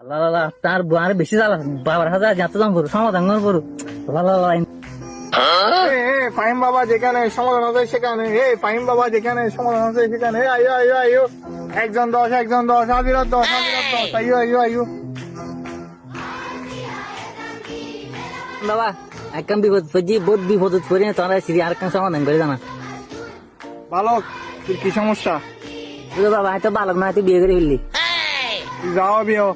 আল্লাহ আল্লাহ তার আর বেশি জ্বালা বাবার হাতে যাতে দাম করু সমাধান করু আল্লাহ আল্লাহ ফাহিম বাবা যেখানে সমাধান আছে সেখানে, ফাহিম বাবা যেখানে সমাধান আছে সেখানে, আইও আইও আইও, একজন 10 একজন 10, হাজিরা 10 হাজিরা 10, আইও আইও আইও। বাবা একদম বিপদ পড়ছি বহুত বিপদ পড়ি না তোরা সিরি আর কেন সমাধান করে জানা বালক, তোর কি সমস্যা? বাবা হয়তো বালক না তুই বিয়ে করে ফেললি তুই যাও বিয়ে,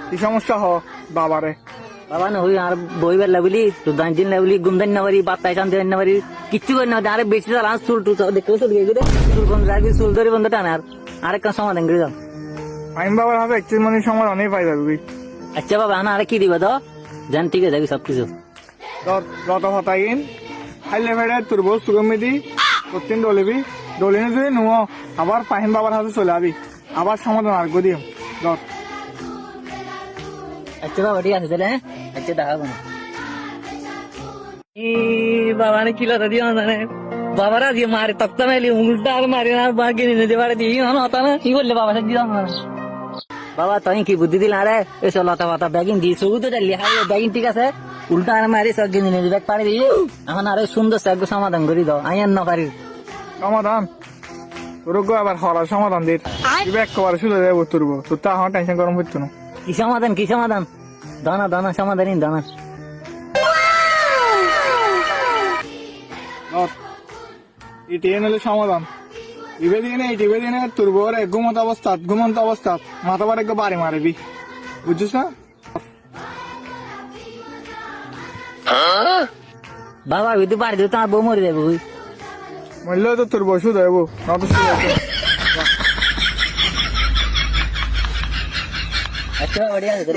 কি সমস্যা হ বাবারে? বাবা না হই আর বই বেলা বলি তো দান দিন না বলি গুমদান না পারি বাত্তাই টানতে না পারি কিচ্ছু করি না আরে বেশি চাল চুল টুল দেখতে চুল গিয়ে চুল বন্ধ রাখবি চুল ধরে বন্ধ টানে আর আরেকটা সমাধান করে দাও। ফাহিম বাবার হাতে 31 মানে সমাধানই পাই যাবি। আচ্ছা বাবা না আরে কি দিবা তো জান ঠিক আছে সবকিছু যত হতাইন খাইলে ফেড়ে তোর বউ সুগমিদি প্রতিদিন ডলিবি, ডলিনে যদি নুয় আবার ফাহিম বাবার হাতে চলে আবি, আবার সমাধান আর গদিম যত। আচ্ছা বাবা ঠিক আছে তাহলে আচ্ছা দেখাবো না বাবা ने किला दिया मैंने बाबा जी मारे तख्त में ली उल्टा और मारे ना बाकी नहीं दे बारे दी ना होता ना की बोले बाबा से दिया बाबा तो की बुद्धि दिला रे ऐसे लता वाता बैगिंग दी सुगु तो चली हाय बैगिंग ठीक আছে উল্টা আর মারি সব গিনি নে ব্যাগ পারে দি এখন আরে সুন্দর সাগো সমাধান করি দাও আইন না পারি সমাধান তোর গো আবার হরার সমাধান দে ব্যাক কভার শুলে দেব তোর বউ, তোর তা আমার টেনশন গরম হচ্ছে না। কি সমাধান দানা দানা সমাধানই দানা ইটিএন হলে সমাধান ইবে দিয়ে তোর বউরে ঘুমন্ত অবস্থা মাথা বারে বাড়ি মারবি, বুঝছিস না? বাবা তুই বাড়ি দিতে আমার বউ মরে যাবে মরলে তো তোর বউ শুধু দেবো না তো আচ্ছা বাবা ঠিক আছে